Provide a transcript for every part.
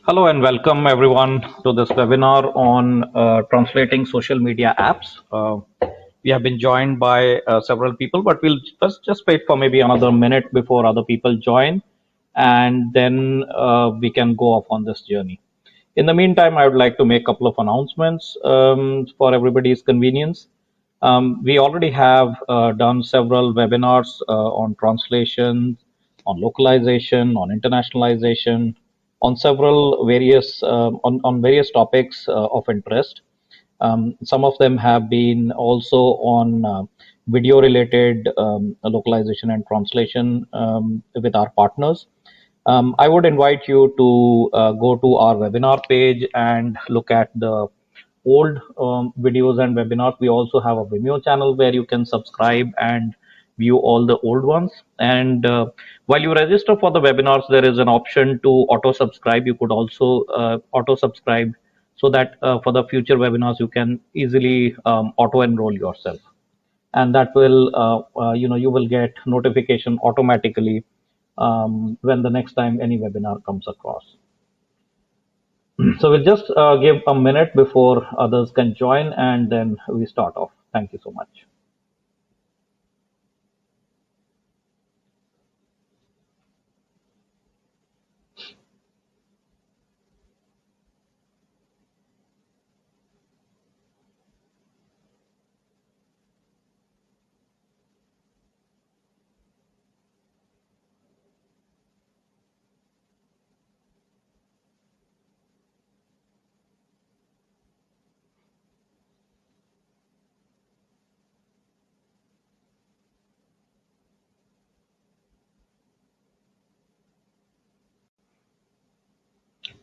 Hello and welcome everyone to this webinar on translating social media apps. We have been joined by several people, but we'll just wait for maybe another minute before other people join, and then we can go off on this journey. In the meantime, I would like to make a couple of announcements for everybody's convenience. We already have done several webinars on translation, on localization, on internationalization, on several various on various topics of interest. Some of them have been also on video related localization and translation with our partners. I would invite you to go to our webinar page and look at the old videos and webinars. We also have a Vimeo channel where you can subscribe and view all the old ones. And while you register for the webinars, there is an option to auto subscribe. You could also auto subscribe so that for the future webinars you can easily auto enroll yourself, and that will you will get notification automatically when the next time any webinar comes across. So we'll just give a minute before others can join, and then we start off. Thank you so much.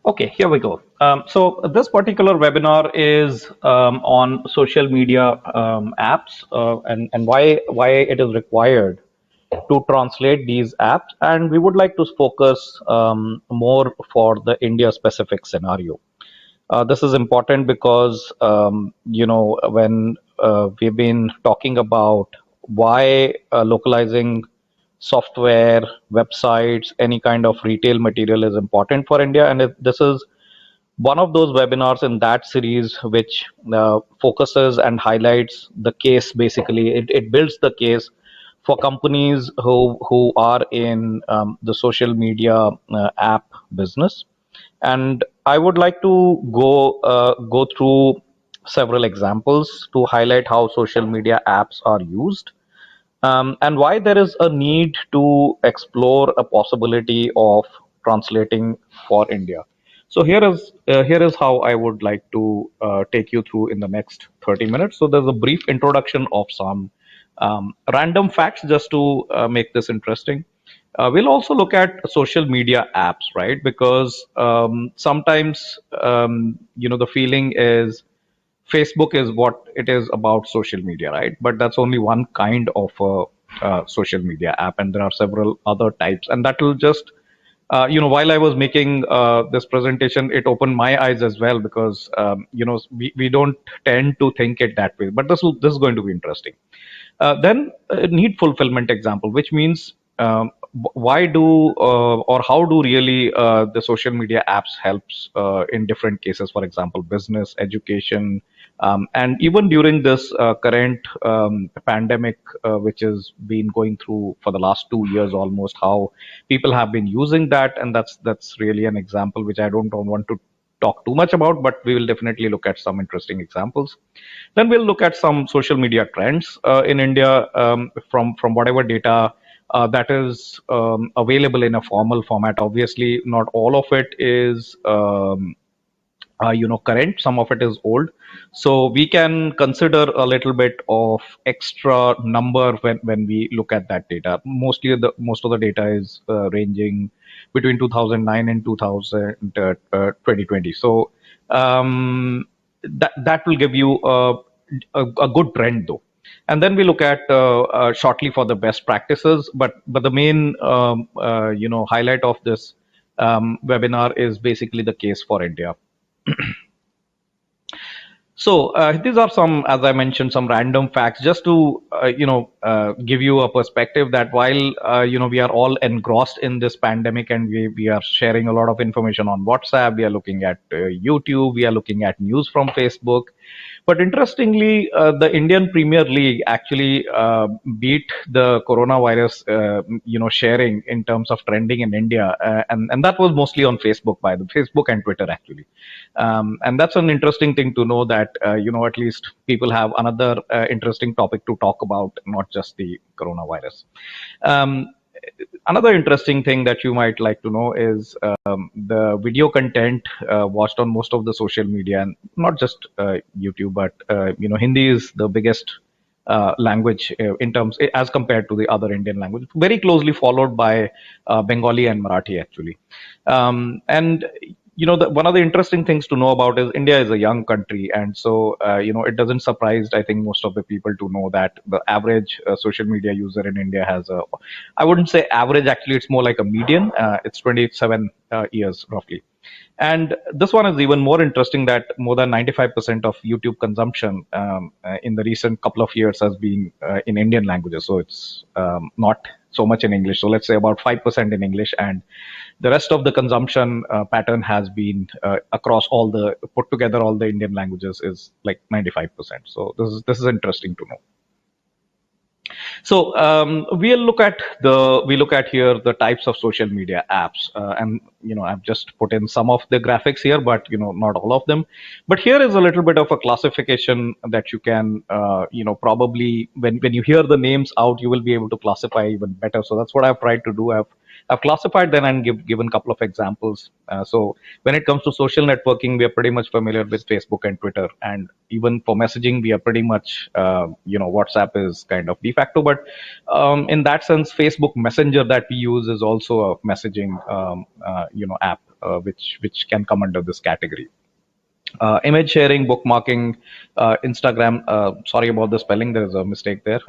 Okay, here we go. So this particular webinar is on social media apps, and why it is required to translate these apps, and we would like to focus more for the India specific scenario. This is important because when we've been talking about why localizing software, websites, any kind of retail material is important for India, and this is one of those webinars in that series which focuses and highlights the case. Basically, it builds the case for companies who are in the social media app business. And I would like to go through several examples to highlight how social media apps are used, and why there is a need to explore a possibility of translating for India. So here is how I would like to take you through in the next 30 minutes. So there's a brief introduction of some random facts just to make this interesting. We'll also look at social media apps, right? Because sometimes the feeling is Facebook is what it is about social media, right? But that's only one kind of a social media app, and there are several other types. And that will just, while I was making this presentation, it opened my eyes as well because we don't tend to think it that way. But this is going to be interesting. Then need fulfillment example, which means why do or how do really the social media apps helps in different cases, for example business, education, and even during this current pandemic which has been going through for the last 2 years almost, how people have been using that. And that's really an example which I don't want to talk too much about, but we will definitely look at some interesting examples. Then we'll look at some social media trends in India, from whatever data that is available in a formal format. Obviously, not all of it is current. Some of it is old, so we can consider a little bit of extra number when we look at that data. Most of the data is ranging between 2009 and 2020. So that will give you a good trend though. And then we look at shortly for the best practices, but the main highlight of this webinar is basically the case for India. So these are some, as I mentioned, some random facts just to give you a perspective that while we are all engrossed in this pandemic and we are sharing a lot of information on WhatsApp, we are looking at YouTube, we are looking at news from Facebook. But interestingly, the Indian Premier League actually beat the coronavirus, sharing in terms of trending in India, and that was mostly on Facebook, by the Facebook and Twitter actually. And that's an interesting thing to know that at least people have another interesting topic to talk about, not just the coronavirus. Um, Another interesting thing that you might like to know is the video content watched on most of the social media, and not just YouTube, but Hindi is the biggest language in terms as compared to the other Indian language, very closely followed by Bengali and Marathi actually. And one of the interesting things to know about is India is a young country, and so it doesn't surprise, I think, most of the people to know that the average social media user in India has a, I wouldn't say average, actually it's more like a median. It's 27 years roughly. And this one is even more interesting, that more than 95% of YouTube consumption in the recent couple of years has been in Indian languages. So it's not so much in English. So let's say about 5% in English, and the rest of the consumption pattern has been across all the, put together all the Indian languages, is like 95%. So this is interesting to know. So we look at here the types of social media apps, and I've just put in some of the graphics here, but not all of them. But here is a little bit of a classification that you can probably, when you hear the names out, you will be able to classify even better. So that's what I've tried to do. I've classified them and given a couple of examples. So when it comes to social networking, we are pretty much familiar with Facebook and Twitter, and even for messaging, we are pretty much WhatsApp is kind of de facto. But in that sense, Facebook Messenger that we use is also a messaging app, which can come under this category. Image sharing, bookmarking, Instagram. Sorry about the spelling. There is a mistake there.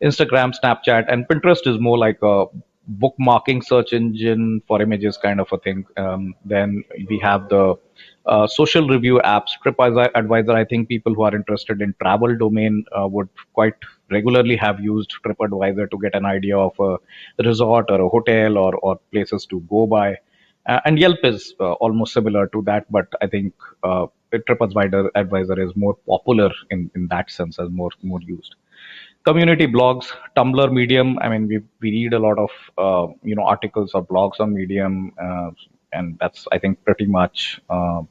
Instagram, Snapchat, and Pinterest is more like a bookmarking search engine for images kind of a thing. Then we have the social review apps, TripAdvisor. I think people who are interested in travel domain would quite regularly have used TripAdvisor to get an idea of a resort or a hotel or places to go by. And Yelp is almost similar to that, but I think TripAdvisor advisor is more popular in that sense, as more used. Community blogs, Tumblr, Medium. I mean, we read a lot of articles or blogs on Medium, and that's, I think, pretty much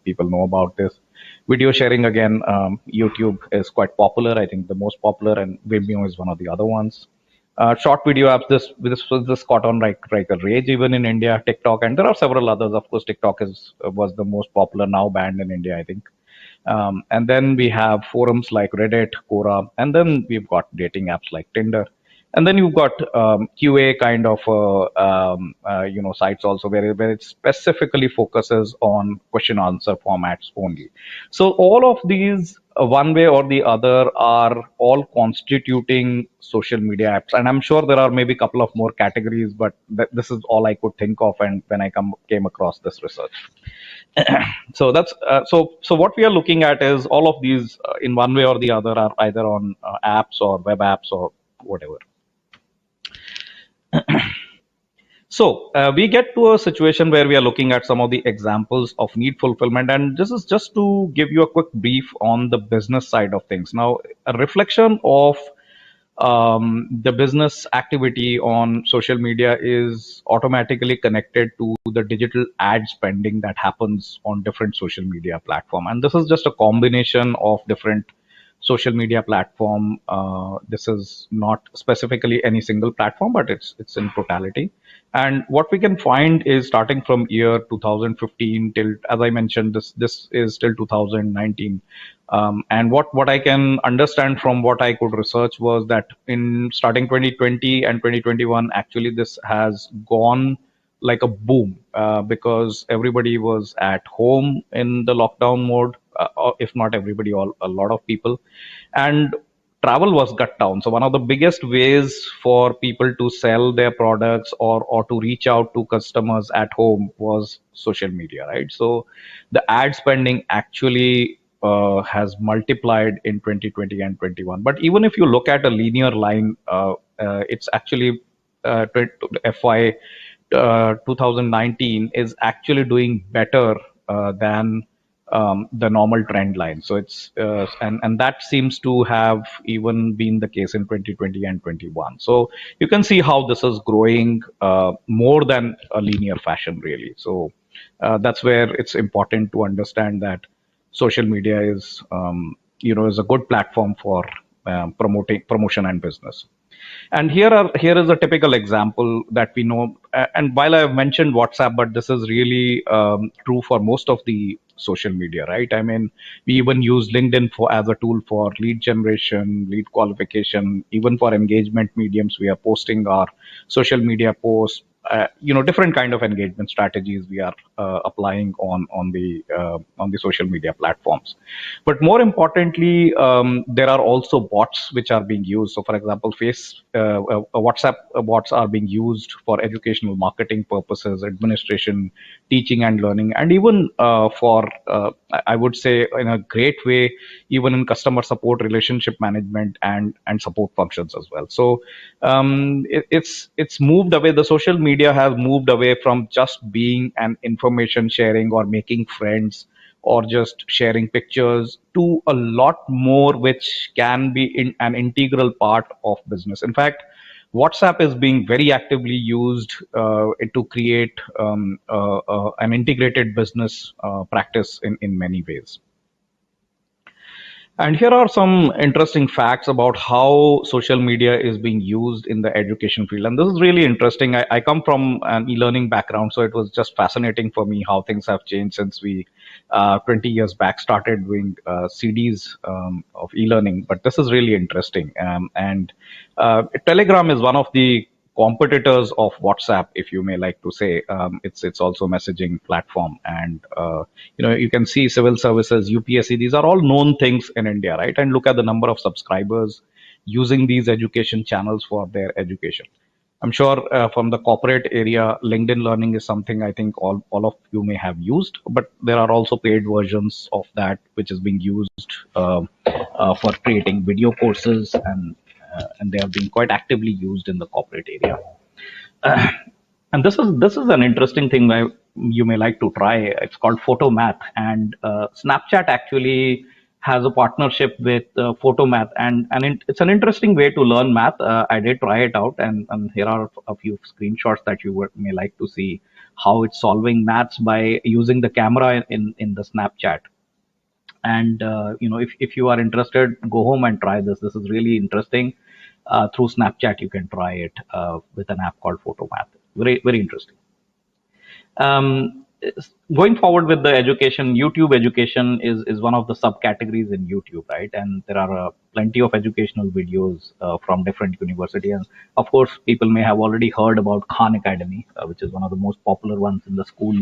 people know about this. Video sharing, again, YouTube is quite popular. I think the most popular, and Vimeo is one of the other ones. Short video apps. This caught on like a rage even in India. TikTok, and there are several others. Of course, TikTok was the most popular, now banned in India, I think. And then we have forums like Reddit, Quora, and then we've got dating apps like Tinder. And then you've got QA kind of sites also, where it specifically focuses on question answer formats only. So all of these, one way or the other, are all constituting social media apps. And I'm sure there are maybe a couple of more categories, but this is all I could think of, and when I came across this research. So that's so what we are looking at is all of these in one way or the other are either on apps or web apps or whatever. So we get to a situation where we are looking at some of the examples of need fulfillment, and this is just to give you a quick brief on the business side of things. Now, a reflection of the business activity on social media is automatically connected to the digital ad spending that happens on different social media platform, and this is just a combination of different social media platform. This is not specifically any single platform, but it's in totality. And what we can find is, starting from year 2015 till, as I mentioned, this is till 2019. And what I can understand from what I could research was that in starting 2020 and 2021, actually this has gone like a boom, because everybody was at home in the lockdown mode, or if not everybody, a lot of people, and travel was cut down. So one of the biggest ways for people to sell their products or to reach out to customers at home was social media, right? So the ad spending actually has multiplied in 2020 and 21. But even if you look at a linear line, it's actually FY 2019 is actually doing better than the normal trend line. So it's and that seems to have even been the case in 2020 and 21. So you can see how this is growing more than a linear fashion, really. So that's where it's important to understand that social media is is a good platform for promotion and business. And here is a typical example that we know. And while I have mentioned WhatsApp, but this is really true for most of the social media, right? I mean, we even use LinkedIn for as a tool for lead generation, lead qualification, even for engagement mediums. We are posting our social media posts. Different kind of engagement strategies we are applying on the social media platforms. But more importantly, there are also bots which are being used. So, for example, WhatsApp bots are being used for educational marketing purposes, administration, teaching and learning, and even for I would say in a great way, even in customer support, relationship management, and support functions as well. So it's moved away. The social media has moved away from just being an information sharing or making friends or just sharing pictures to a lot more, which can be an integral part of business. In fact, WhatsApp is being very actively used to create an integrated business practice in many ways. And here are some interesting facts about how social media is being used in the education field. And this is really interesting. I come from an e-learning background, so it was just fascinating for me how things have changed since we 20 years back started doing CDs of e-learning. But this is really interesting. And Telegram is one of the competitors of WhatsApp, if you may like to say. It's also a messaging platform, and you can see civil services, UPSC. These are all known things in India, right? And look at the number of subscribers using these education channels for their education. I'm sure from the corporate area, LinkedIn Learning is something I think all of you may have used, but there are also paid versions of that which is being used for creating video courses, and they are being quite actively used in the corporate area. And this is an interesting thing that you may like to try. It's called Photomath, and Snapchat actually has a partnership with Photomath, and it's an interesting way to learn math. I did try it out, and here are a few screenshots that may like to see how it's solving maths by using the camera in the Snapchat. And if you are interested, go home and try this. This is really interesting. Through Snapchat, you can try it with an app called Photomath. Very, very interesting. Going forward with the education, YouTube education is one of the subcategories in YouTube, right? And there are plenty of educational videos from different universities. And of course, people may have already heard about Khan Academy, which is one of the most popular ones in the school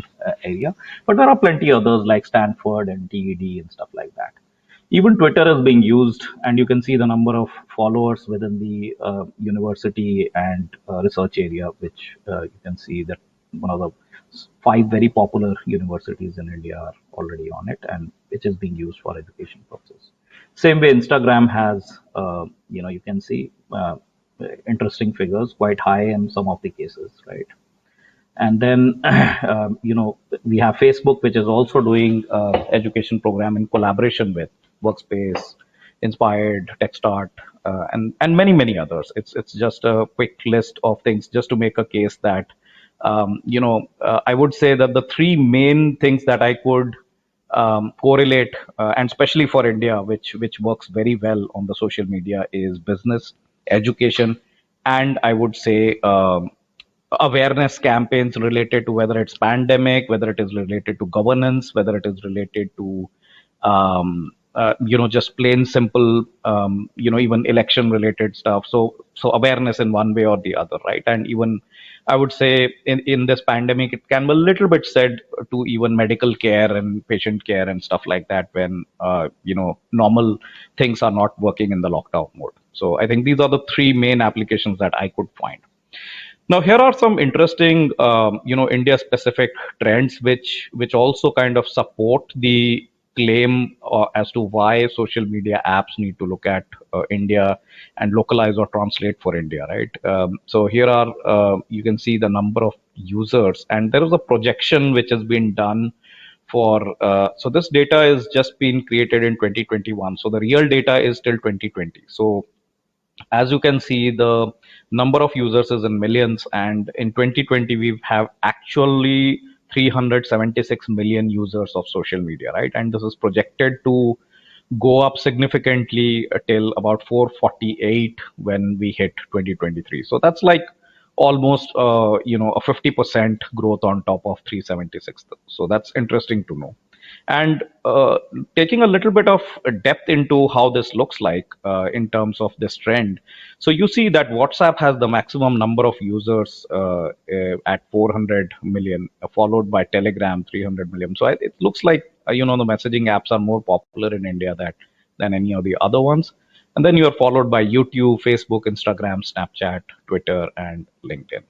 area. But there are plenty others like Stanford and TED and stuff like that. Even Twitter is being used, and you can see the number of followers within the university and research area, which you can see that one of the five very popular universities in India are already on it, and which is being used for education purposes. Same way, Instagram has, you can see interesting figures, quite high in some of the cases, right? And then we have Facebook, which is also doing education program in collaboration with Workspace, Inspired, TechStart, and many others. It's just a quick list of things just to make a case that I would say that the three main things that I could correlate, and especially for India, which works very well on the social media, is business, education, and I would say awareness campaigns related to whether it's pandemic, whether it is related to governance, whether it is related to just plain simple even election related stuff. So awareness in one way or the other, right? And even I would say in this pandemic, it can be a little bit said to even medical care and patient care and stuff like that when normal things are not working in the lockdown mode. So I think these are the three main applications that I could find. Now, here are some interesting, India-specific trends which also kind of support the claim as to why social media apps need to look at India and localize or translate for India, right? So here are you can see the number of users, and there is a projection which has been done for so this data is just been created in 2021, so the real data is till 2020. So as you can see, the number of users is in millions, and in 2020 we have actually 376 million users of social media, right? And this is projected to go up significantly till about 448 when we hit 2023. So that's like almost a 50% growth on top of 376. So that's interesting to know. And taking a little bit of depth into how this looks like in terms of this trend. So you see that WhatsApp has the maximum number of users at 400 million, followed by Telegram 300 million. So it looks like the messaging apps are more popular in India than any of the other ones. And then you are followed by YouTube, Facebook, Instagram, Snapchat, Twitter, and LinkedIn.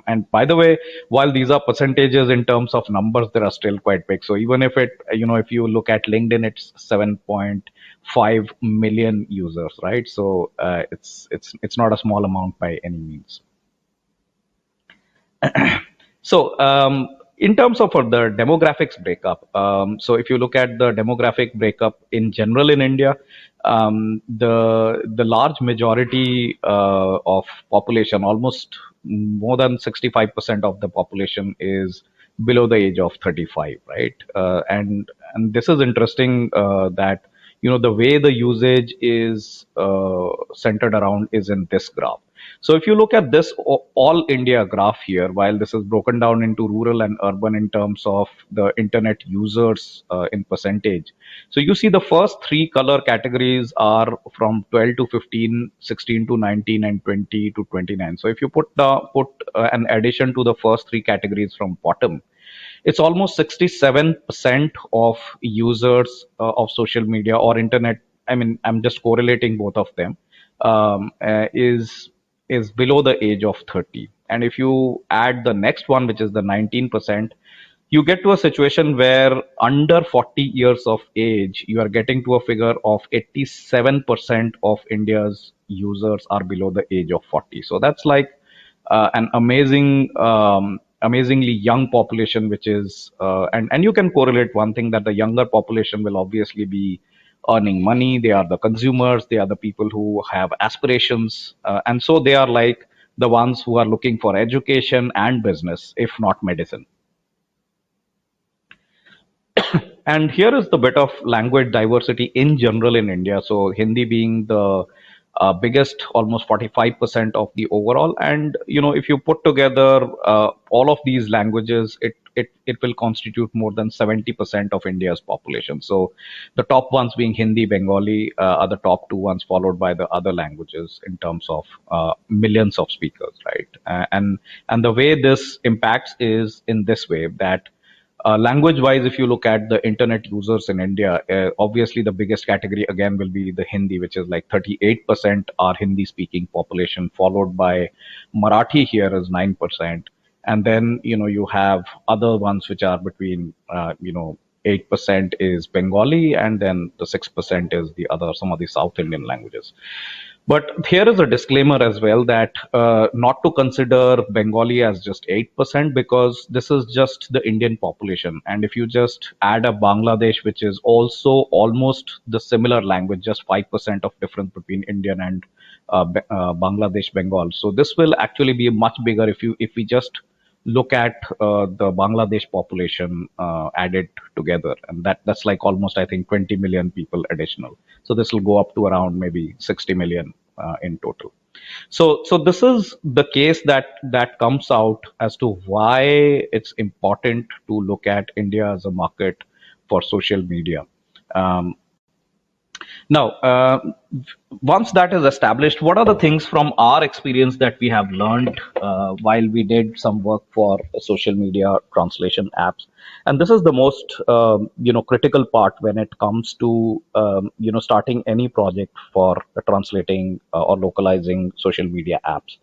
And by the way, while these are percentages in terms of numbers, they are still quite big. So even if you look at LinkedIn, it's 7.5 million users, right? So it's not a small amount by any means. So, in terms of the demographics breakup, so if you look at the demographic breakup in general in India, the large majority of population, almost more than 65% of the population, is below the age of 35, right? And this is interesting that the way the usage is centered around is in this graph. So if you look at this all India graph here, while this is broken down into rural and urban in terms of the internet users in percentage, so you see the first three color categories are from 12 to 15, 16 to 19, and 20 to 29. So if you put an addition to the first three categories from bottom, it's almost 67% of users of social media or internet. I mean, I'm just correlating both of them. Is below the age of 30. And if you add the next one, which is the 19%, you get to a situation where under 40 years of age, you are getting to a figure of 87% of India's users are below the age of 40. So that's like an amazingly young population, which is, and you can correlate one thing, that the younger population will obviously be earning money. They are the consumers. They are the people who have aspirations. And so they are like the ones who are looking for education and business, if not medicine. And here is the bit of language diversity in general in India. So Hindi being the biggest, almost 45% of the overall. And if you put together all of these languages, it will constitute more than 70% of India's population. So the top ones being Hindi, Bengali are the top two ones, followed by the other languages in terms of millions of speakers, right? And the way this impacts is in this way, that language wise, if you look at the internet users in India, obviously the biggest category again will be the Hindi, which is like 38% are Hindi speaking population, followed by Marathi here is 9%. And then, you have other ones which are between, 8% is Bengali, and then the 6% is some of the South Indian languages. But here is a disclaimer as well, that not to consider Bengali as just 8%, because this is just the Indian population. And if you just add a Bangladesh, which is also almost the similar language, just 5% of difference between Indian and Bangladesh Bengal. So this will actually be much bigger if we just look at the Bangladesh population added together, and that's like almost, I think, 20 million people additional. So this will go up to around maybe 60 million in total. So this is the case that comes out as to why it's important to look at India as a market for social media. Um, Now, once that is established, what are the things from our experience that we have learned while we did some work for social media translation apps? And this is the most critical part when it comes to starting any project for translating or localizing social media apps.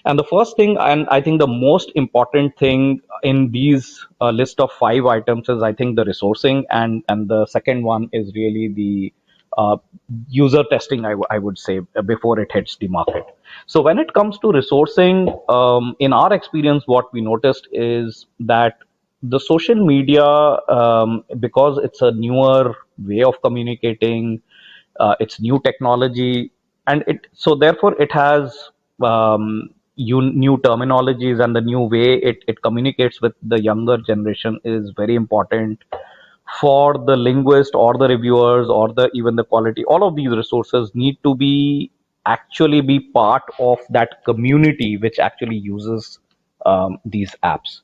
And the first thing, and I think the most important thing in these list of five items is, I think, the resourcing, and the second one is really the uh, user testing, I would say, before it hits the market. So when it comes to resourcing, in our experience, what we noticed is that the social media, because it's a newer way of communicating, it's new technology, and it so therefore it has new terminologies, and the new way it communicates with the younger generation is very important for the linguist or the reviewers or the even the quality. All of these resources need to be actually be part of that community which actually uses these apps.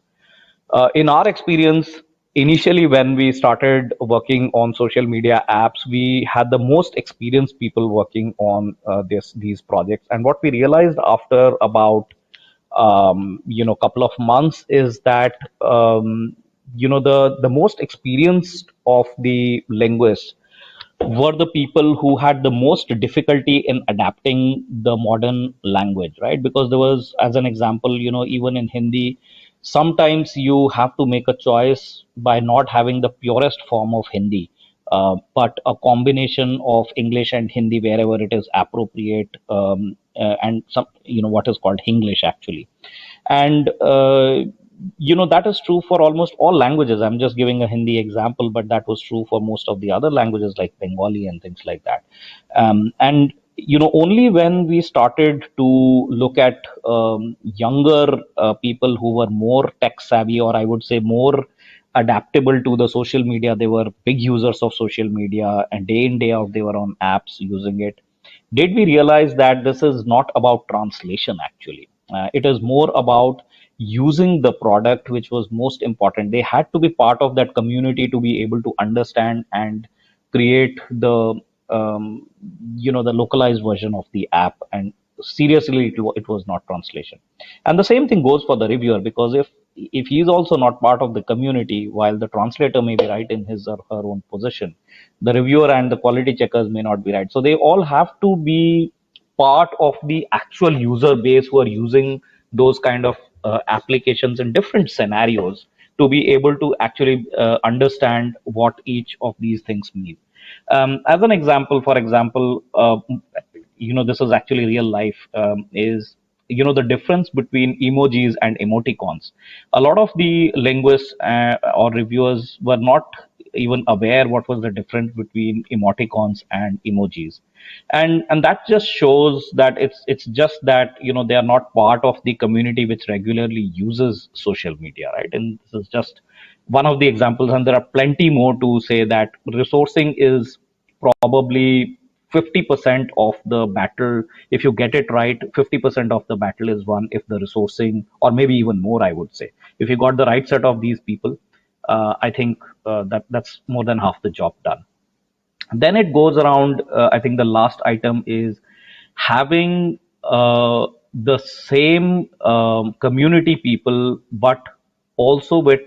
In our experience, initially when we started working on social media apps, we had the most experienced people working on these projects. And what we realized after about couple of months is that the most experienced of the linguists were the people who had the most difficulty in adapting the modern language, right? Because there was, as an example, even in Hindi, sometimes you have to make a choice by not having the purest form of Hindi, but a combination of English and Hindi wherever it is appropriate, and some, what is called Hinglish actually. And that is true for almost all languages. I'm just giving a Hindi example, but that was true for most of the other languages like Bengali and things like that. And only when we started to look at younger people who were more tech savvy, or I would say more adaptable to the social media, they were big users of social media, and day in day out they were on apps using it, did we realize that this is not about translation actually. It is more about using the product, which was most important. They had to be part of that community to be able to understand and create um, the localized version of the app. And seriously, it was not translation. And the same thing goes for the reviewer, because if he's also not part of the community, while the translator may be right in his or her own position, the reviewer and the quality checkers may not be right. So they all have to be part of the actual user base who are using those kind of applications in different scenarios to be able to actually understand what each of these things mean. As an example, for example, this is actually real life, is the difference between emojis and emoticons. A lot of the linguists or reviewers were not even aware what was the difference between emoticons and emojis. And that just shows that it's just that they are not part of the community which regularly uses social media, right? And this is just one of the examples, and there are plenty more to say that resourcing is probably 50% of the battle. If you get it right, 50% of the battle is won if the resourcing, or maybe even more, I would say. If you got the right set of these people, I think that's more than half the job done. Then it goes around, I think the last item is having the same community people, but also with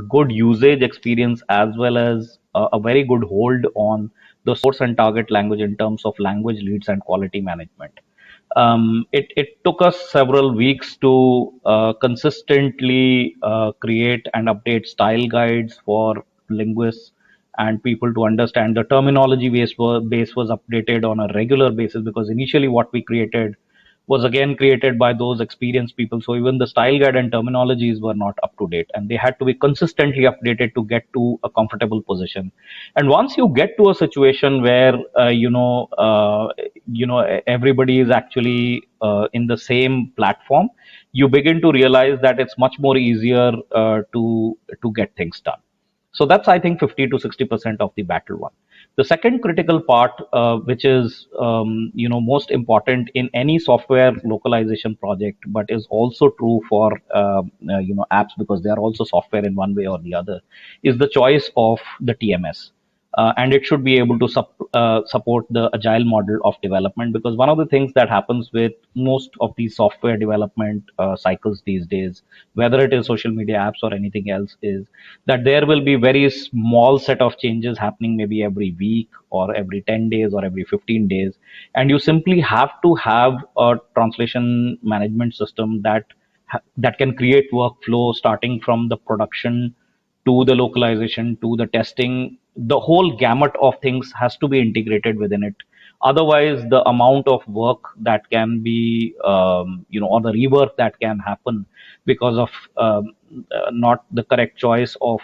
good usage experience, as well as a very good hold on the source and target language in terms of language leads and quality management. It took us several weeks to consistently create and update style guides for linguists and people to understand. The terminology base was updated on a regular basis, because initially what we created was again created by those experienced people. So even the style guide and terminologies were not up to date, and they had to be consistently updated to get to a comfortable position. And once you get to a situation where everybody is actually in the same platform, you begin to realize that it's much more easier to get things done. So that's, I think, 50 to 60% of the battle one. The second critical part, which is most important in any software localization project, but is also true for apps, because they are also software in one way or the other, is the choice of the TMS. and it should be able to support the agile model of development, because one of the things that happens with most of these software development cycles these days, whether it is social media apps or anything else, is that there will be very small set of changes happening maybe every week or every 10 days or every 15 days, and you simply have to have a translation management system that can create workflow starting from the production to the localization to the testing. The whole gamut of things has to be integrated within it. Otherwise, the amount of work that can be, or the rework that can happen because of not the correct choice of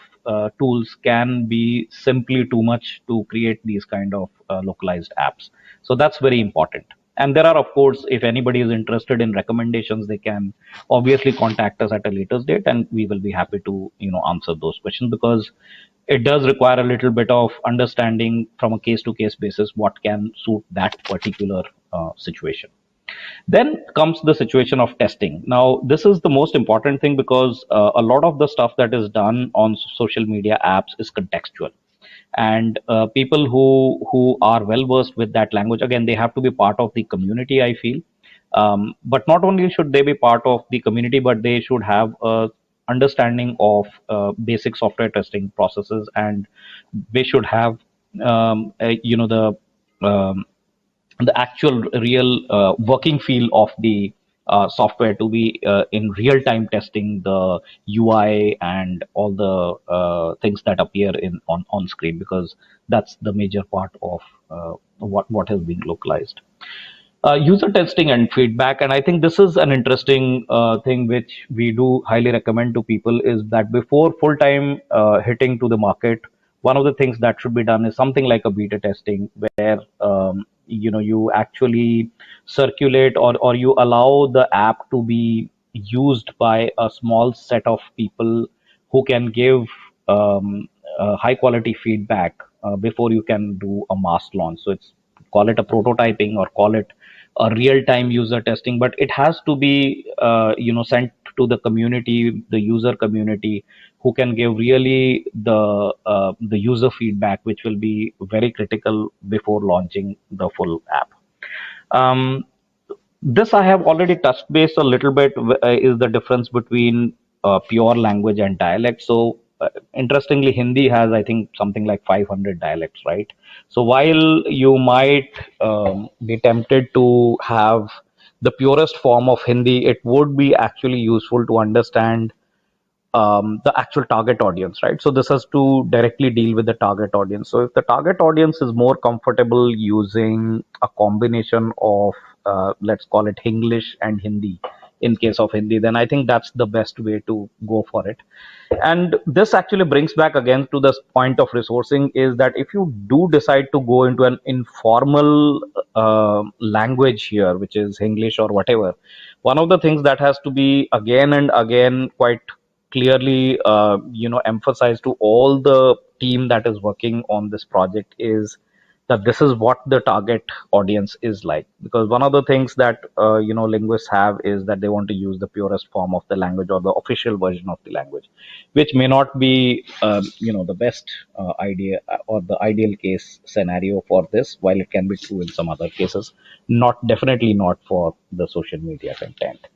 tools can be simply too much to create these kind of localized apps. So that's very important. And there are, of course, if anybody is interested in recommendations, they can obviously contact us at a later date, and we will be happy to answer those questions, because it does require a little bit of understanding from a case to case basis what can suit that particular situation. Then comes the situation of testing. Now, this is the most important thing, because a lot of the stuff that is done on social media apps is contextual, and people who are well versed with that language, again, they have to be part of the community, I feel. But not only should they be part of the community, but they should have a understanding of basic software testing processes, and they should have um, the actual real working feel of the software, to be in real time testing the UI and all the things that appear in on screen, because that's the major part of what has been localized. User testing and feedback, and I think this is an interesting thing which we do highly recommend to people, is that before full time hitting to the market, one of the things that should be done is something like a beta testing, where you actually circulate, or you allow the app to be used by a small set of people who can give high quality feedback before you can do a mass launch. So it's, call it a prototyping or call it a real time user testing, but it has to be sent to the community, the user community, who can give really the user feedback, which will be very critical before launching the full app. um, this I have already touched base a little bit, is the difference between pure language and dialect. So, interestingly, Hindi has, I think, something like 500 dialects, right? So, while you might be tempted to have the purest form of Hindi, it would be actually useful to understand the actual target audience, right? So this has to directly deal with the target audience. So if the target audience is more comfortable using a combination of, let's call it English and Hindi, in case of Hindi, then I think that's the best way to go for it. And this actually brings back again to this point of resourcing, is that if you do decide to go into an informal language here, which is English or whatever, one of the things that has to be again and again quite clearly emphasized to all the team that is working on this project, is that this is what the target audience is like. Because one of the things that linguists have is that they want to use the purest form of the language, or the official version of the language, which may not be the best idea or the ideal case scenario for this, while it can be true in some other cases, not definitely not for the social media content.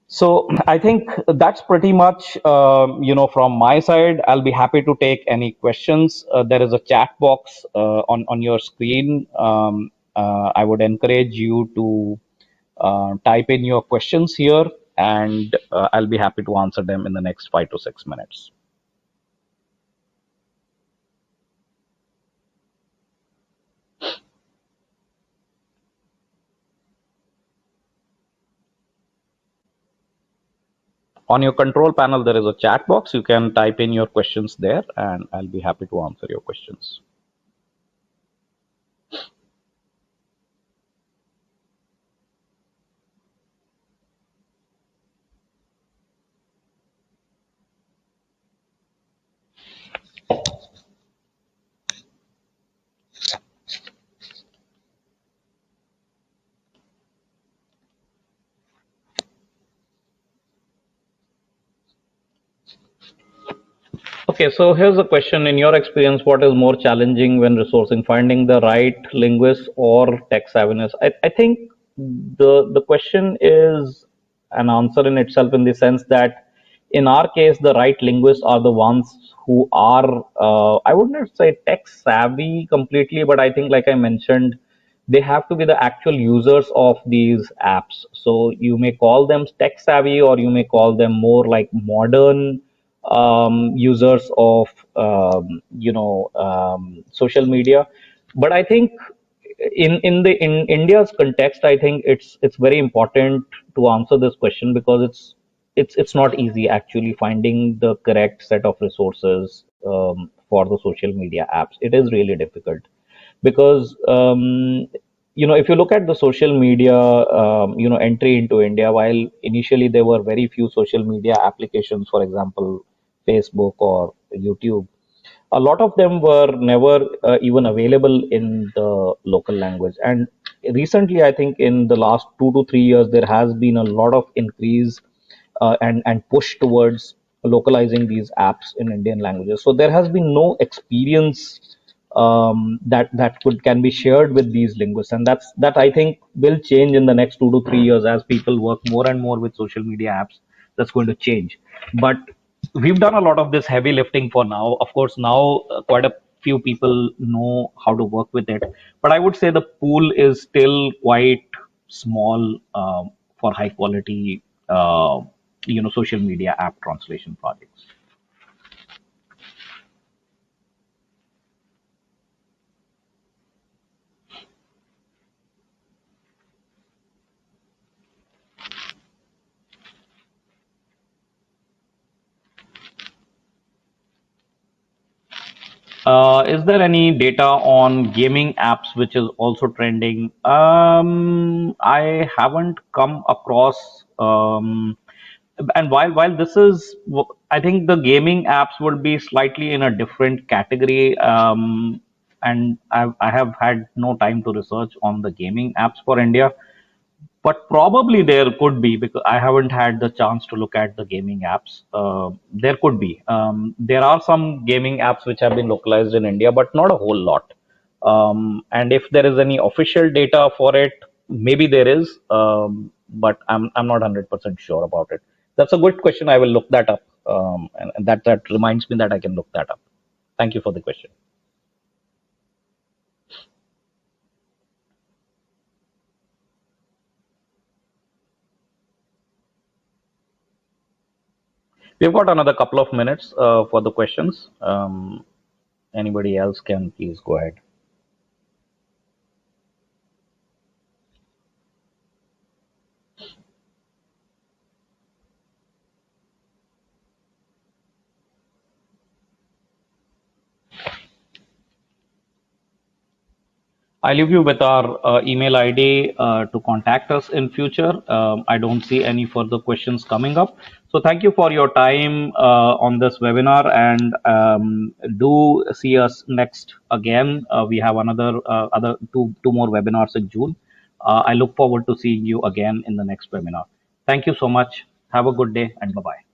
So I think that's pretty much, from my side. I'll be happy to take any questions. There is a chat box on your screen. I would encourage you to type in your questions here, and I'll be happy to answer them in the next 5 to 6 minutes. On your control panel, there is a chat box. You can type in your questions there, and I'll be happy to answer your questions. Okay. Okay, so here's a question. In your experience, what is more challenging when resourcing, finding the right linguist or tech savviness? I think the question is an answer in itself, in the sense that in our case, the right linguists are the ones who are, I would not say tech savvy completely, but I think, like I mentioned, they have to be the actual users of these apps. So you may call them tech savvy, or you may call them more like modern users of social media. But I think in India's context, I think it's very important to answer this question, because it's not easy actually finding the correct set of resources for the social media apps. It is really difficult, because if you look at the social media entry into India, while initially there were very few social media applications, for example Facebook or YouTube, a lot of them were never even available in the local language. And recently, I think in the last 2 to 3 years, there has been a lot of increase and push towards localizing these apps in Indian languages. So there has been no experience that could can be shared with these linguists, and that I think will change in the next 2 to 3 years as people work more and more with social media apps. That's going to change, but we've done a lot of this heavy lifting for now. Of course, now quite a few people know how to work with it, but I would say the pool is still quite small for high quality, social media app translation projects. Is there any data on gaming apps which is also trending? I haven't come across. And while this is, I think the gaming apps would be slightly in a different category. And I have had no time to research on the gaming apps for India. But probably there could be, because I haven't had the chance to look at the gaming apps. There could be. There are some gaming apps which have been localized in India, but not a whole lot. And if there is any official data for it, maybe there is, but I'm not 100% sure about it. That's a good question. I will look that up, and that reminds me that I can look that up. Thank you for the question. We've got another couple of minutes for the questions. Anybody else can please go ahead. I leave you with our email ID to contact us in future. I don't see any further questions coming up. So thank you for your time on this webinar, and do see us next again. We have another other two more webinars in June. I look forward to seeing you again in the next webinar. Thank you so much. Have a good day, and bye bye.